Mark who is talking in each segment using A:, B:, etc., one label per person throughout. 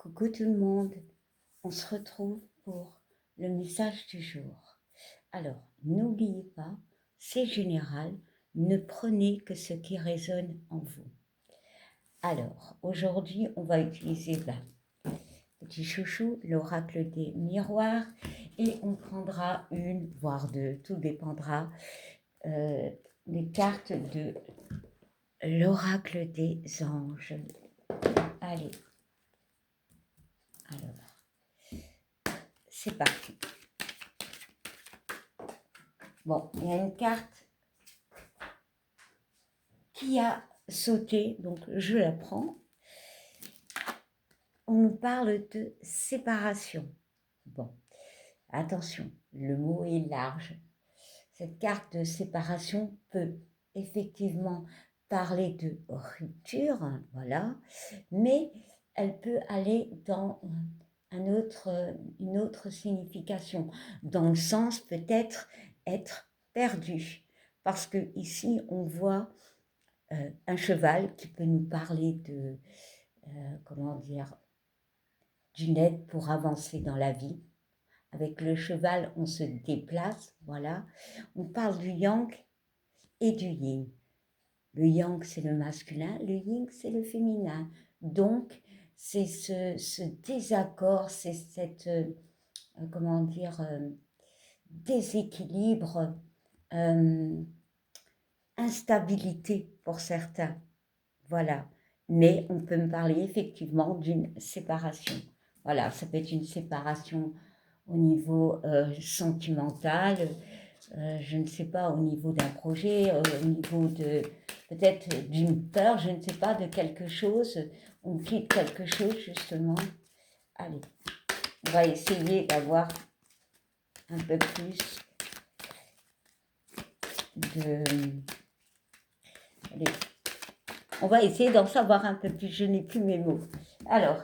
A: Coucou tout le monde, on se retrouve pour le message du jour. Alors, n'oubliez pas, c'est général, ne prenez que ce qui résonne en vous. Alors, aujourd'hui, on va utiliser petit chouchou, l'oracle des miroirs, et on prendra une, voire deux, tout dépendra des cartes de l'oracle des anges. Allez, alors, c'est parti. Bon, il y a une carte qui a sauté, donc je la prends. On nous parle de séparation. Bon, attention, le mot est large. Cette carte de séparation peut effectivement parler de rupture, voilà, mais elle peut aller dans une autre signification, dans le sens peut-être être perdu. Parce que ici, on voit un cheval qui peut nous parler de, comment dire, d'une aide pour avancer dans la vie. Avec le cheval, on se déplace, voilà. On parle du yang et du yin. Le yang, c'est le masculin, le yin, c'est le féminin. Donc, c'est ce désaccord, c'est cette, comment dire, déséquilibre, instabilité pour certains. Voilà. Mais on peut me parler effectivement d'une séparation. Voilà, ça peut être une séparation au niveau sentimental, je ne sais pas, au niveau d'un projet, au niveau de peut-être d'une peur, je ne sais pas, de quelque chose. On quitte quelque chose justement. Allez, on va essayer d'avoir un peu plus de... Allez, on va essayer d'en savoir un peu plus, je n'ai plus mes mots. Alors,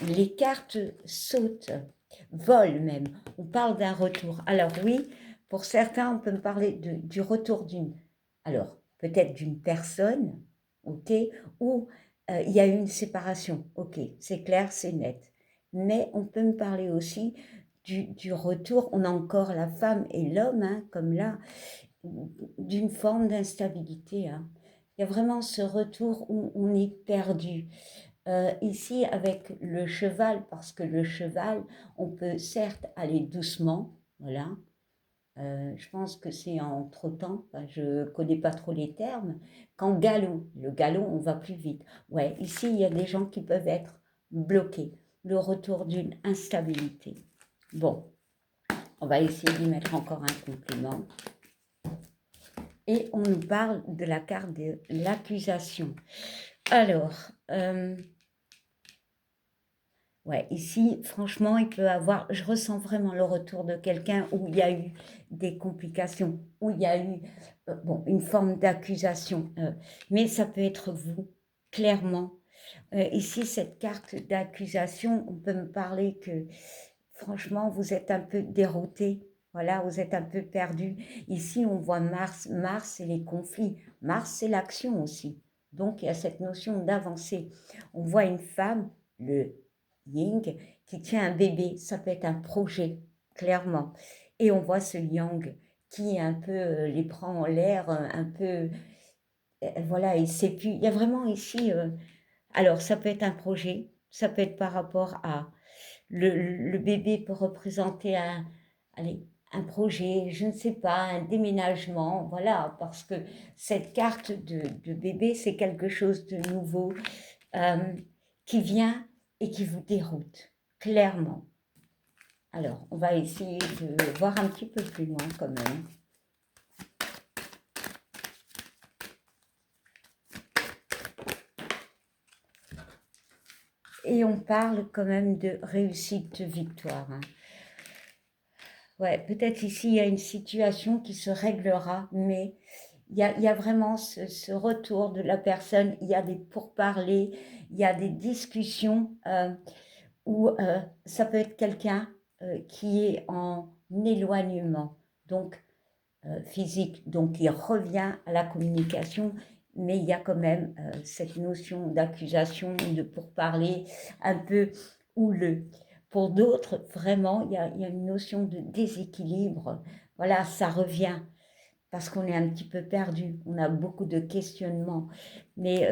A: les cartes sautent, volent même. On parle d'un retour. Alors oui, pour certains, on peut me parler du retour alors peut-être d'une personne, ok, ou il y a eu une séparation, ok, c'est clair, c'est net. Mais on peut me parler aussi du retour, on a encore la femme et l'homme, hein, comme là, d'une forme d'instabilité. Hein. Il y a vraiment ce retour où on est perdu. Ici, avec le cheval, parce que le cheval, on peut certes aller doucement, voilà. Je pense que c'est en trottant, enfin, je ne connais pas trop les termes, qu'en galop. Le galop, on va plus vite. Ouais, ici, il y a des gens qui peuvent être bloqués. Le retour d'une instabilité. Bon, on va essayer d'y mettre encore un complément. Et on nous parle de la carte de l'accusation. Alors, ouais, ici, franchement, il peut avoir, je ressens vraiment le retour de quelqu'un où il y a eu des complications, où il y a eu bon, une forme d'accusation, mais ça peut être vous, clairement. Ici, cette carte d'accusation, on peut me parler que, franchement, vous êtes un peu dérouté, voilà, vous êtes un peu perdu. Ici, on voit Mars. Mars, c'est les conflits. Mars, c'est l'action aussi. Donc, il y a cette notion d'avancée. On voit une femme, le Ying, qui tient un bébé. Ça peut être un projet, clairement. Et on voit ce Yang qui un peu les prend en l'air, un peu, voilà, et c'est plus. Il y a vraiment ici. Alors, ça peut être un projet, ça peut être par rapport à le bébé peut représenter allez, un projet, je ne sais pas, un déménagement, voilà, parce que cette carte de bébé, c'est quelque chose de nouveau qui vient et qui vous déroute, clairement. Alors, on va essayer de voir un petit peu plus loin quand même. Et on parle quand même de réussite, de victoire. Hein. Ouais, peut-être ici, il y a une situation qui se réglera, mais il y a vraiment ce retour de la personne, il y a des pourparlers, il y a des discussions où ça peut être quelqu'un qui est en éloignement, donc physique, donc il revient à la communication, mais il y a quand même cette notion d'accusation, de pourparler un peu houleux. Pour d'autres, vraiment, il y a une notion de déséquilibre. Voilà, ça revient parce qu'on est un petit peu perdu, on a beaucoup de questionnements, mais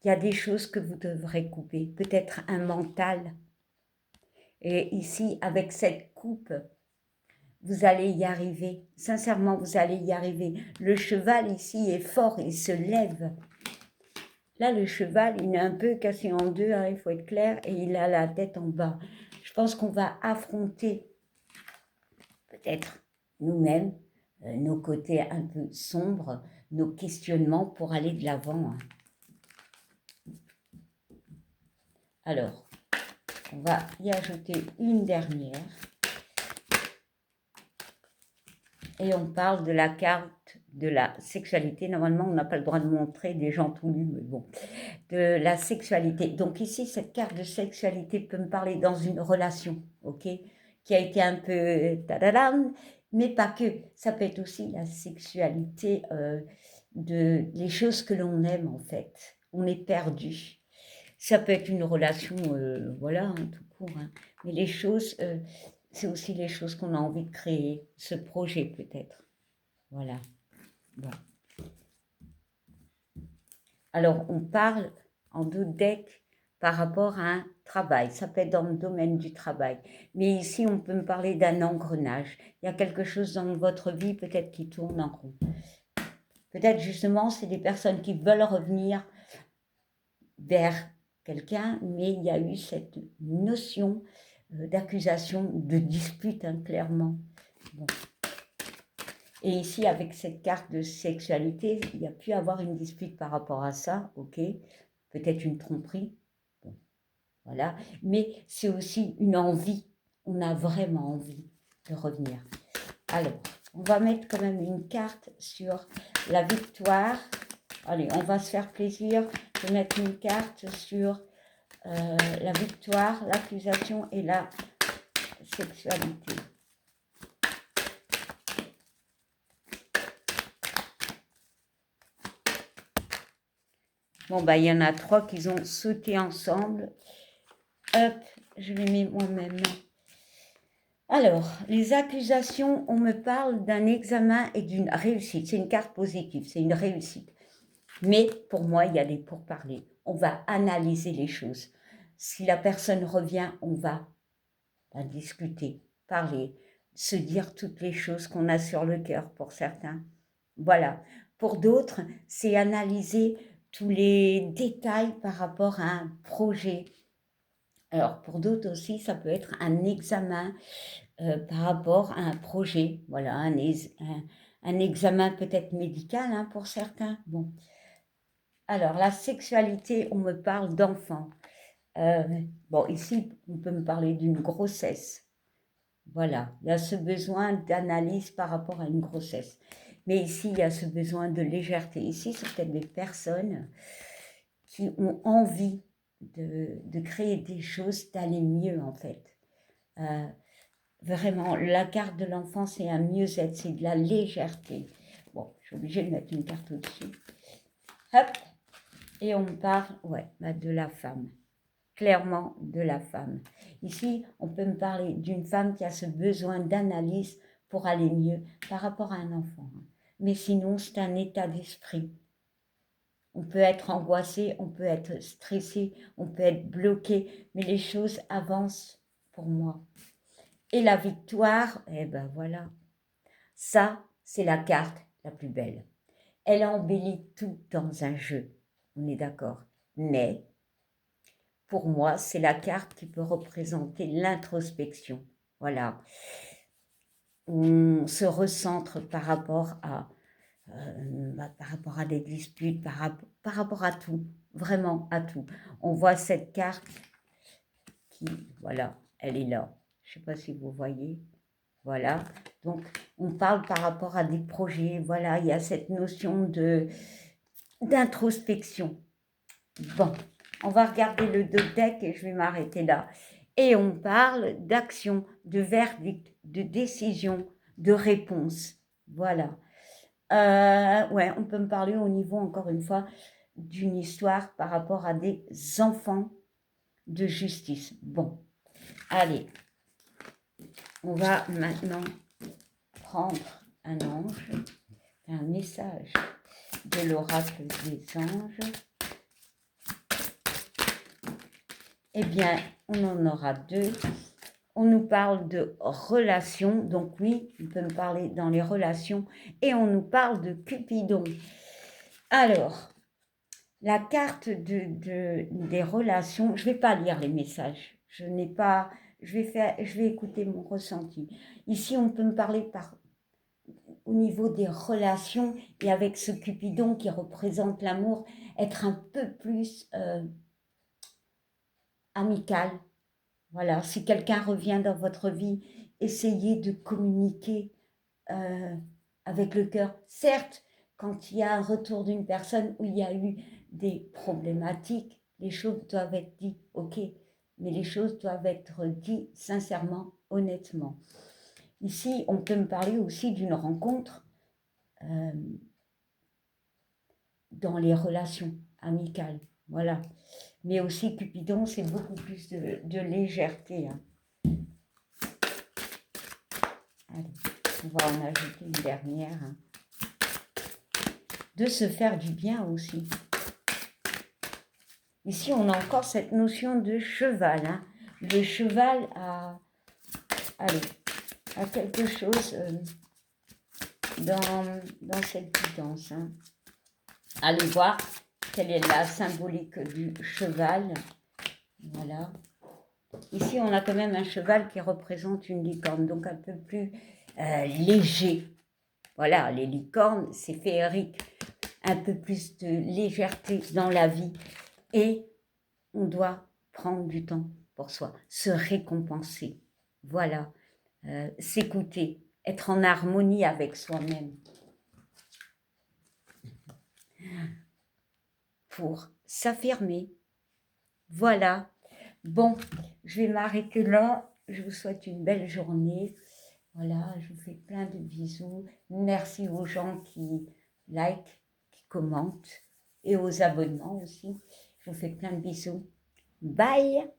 A: il y a des choses que vous devrez couper, peut-être un mental. Et ici, avec cette coupe, vous allez y arriver. Sincèrement, vous allez y arriver. Le cheval ici est fort, il se lève. Là, le cheval, il est un peu cassé en deux, hein, il faut être clair, et il a la tête en bas. Je pense qu'on va affronter peut-être nous-mêmes, nos côtés un peu sombres, nos questionnements pour aller de l'avant. Hein. Alors, on va y ajouter une dernière. Et on parle de la carte de la sexualité. Normalement, on n'a pas le droit de montrer des gens tout nus, mais bon. De la sexualité. Donc ici, cette carte de sexualité peut me parler dans une relation, ok, qui a été un peu tadadam, mais pas que. Ça peut être aussi la sexualité de les choses que l'on aime en fait. On est perdu. Ça peut être une relation, voilà, hein, tout court. Hein. Mais les choses, c'est aussi les choses qu'on a envie de créer, ce projet peut-être. Voilà. Bon. Alors, on parle en deux decks par rapport à un travail. Ça peut être dans le domaine du travail. Mais ici, on peut me parler d'un engrenage. Il y a quelque chose dans votre vie peut-être qui tourne en rond. Peut-être justement, c'est des personnes qui veulent revenir vers quelqu'un, mais il y a eu cette notion d'accusation, de dispute, hein, clairement. Bon. Et ici, avec cette carte de sexualité, il y a pu avoir une dispute par rapport à ça, ok, peut-être une tromperie, bon, voilà, mais c'est aussi une envie, on a vraiment envie de revenir. Alors, on va mettre quand même une carte sur la victoire. Allez, on va se faire plaisir de mettre une carte sur la victoire, l'accusation et la sexualité. Bon, bah, il y en a 3 qui ont sauté ensemble. Hop, je les mets moi-même. Alors, les accusations, on me parle d'un examen et d'une réussite. C'est une carte positive, c'est une réussite. Mais pour moi, il y a des pourparlers. On va analyser les choses. Si la personne revient, on va discuter, parler, se dire toutes les choses qu'on a sur le cœur pour certains. Voilà. Pour d'autres, c'est analyser tous les détails par rapport à un projet. Alors, pour d'autres aussi, ça peut être un examen par rapport à un projet. Voilà, un examen peut-être médical hein, pour certains. Bon. Alors, la sexualité, on me parle d'enfant. Bon, ici, on peut me parler d'une grossesse. Voilà, il y a ce besoin d'analyse par rapport à une grossesse. Mais ici, il y a ce besoin de légèreté. Ici, c'est peut-être des personnes qui ont envie de créer des choses, d'aller mieux en fait. Vraiment, la carte de l'enfant, c'est un mieux-être, c'est de la légèreté. Bon, je suis obligée de mettre une carte au-dessus. Hop, et on parle de la femme. Clairement, de la femme. Ici, on peut me parler d'une femme qui a ce besoin d'analyse pour aller mieux par rapport à un enfant. Mais sinon, c'est un état d'esprit. On peut être angoissé, on peut être stressé, on peut être bloqué, mais les choses avancent pour moi. Et la victoire, eh ben voilà, ça, c'est la carte la plus belle. Elle embellit tout dans un jeu, on est d'accord. Mais, pour moi, c'est la carte qui peut représenter l'introspection. Voilà. On se recentre par rapport à des disputes, par rapport à tout, vraiment à tout. On voit cette carte qui, voilà, elle est là. Je ne sais pas si vous voyez. Voilà, donc on parle par rapport à des projets, voilà, il y a cette notion d'introspection. Bon, on va regarder le deck et je vais m'arrêter là. Et on parle d'action, de verdict, de décision, de réponse. Voilà. Ouais, on peut me parler au niveau, encore une fois, d'une histoire par rapport à des enfants de justice. Bon, allez, on va maintenant prendre un ange, un message de l'oracle des anges. Eh bien, on en aura deux. On nous parle de relations, donc oui, on peut me parler dans les relations, et on nous parle de Cupidon. Alors, la carte des relations, je ne vais pas lire les messages, je vais écouter mon ressenti. Ici, on peut me parler au niveau des relations, et avec ce Cupidon qui représente l'amour, être un peu plus amical. Voilà, si quelqu'un revient dans votre vie, essayez de communiquer avec le cœur. Certes, quand il y a un retour d'une personne où il y a eu des problématiques, les choses doivent être dites, ok, mais les choses doivent être dites sincèrement, honnêtement. Ici, on peut me parler aussi d'une rencontre dans les relations amicales, voilà. Mais aussi, Cupidon, c'est beaucoup plus de légèreté. Hein. Allez, on va en ajouter une dernière. Hein. De se faire du bien aussi. Ici, on a encore cette notion de cheval. Hein. Le cheval a quelque chose dans cette guidance. Hein. Allez voir quelle est la symbolique du cheval. Voilà. Ici, on a quand même un cheval qui représente une licorne, donc un peu plus léger. Voilà, les licornes, c'est féerique. Un peu plus de légèreté dans la vie. Et on doit prendre du temps pour soi, se récompenser. Voilà, s'écouter, être en harmonie avec soi-même. Pour s'affirmer. Voilà. Bon, je vais m'arrêter là. Je vous souhaite une belle journée. Voilà, je vous fais plein de bisous. Merci aux gens qui like, qui commentent et aux abonnements aussi. Je vous fais plein de bisous. Bye!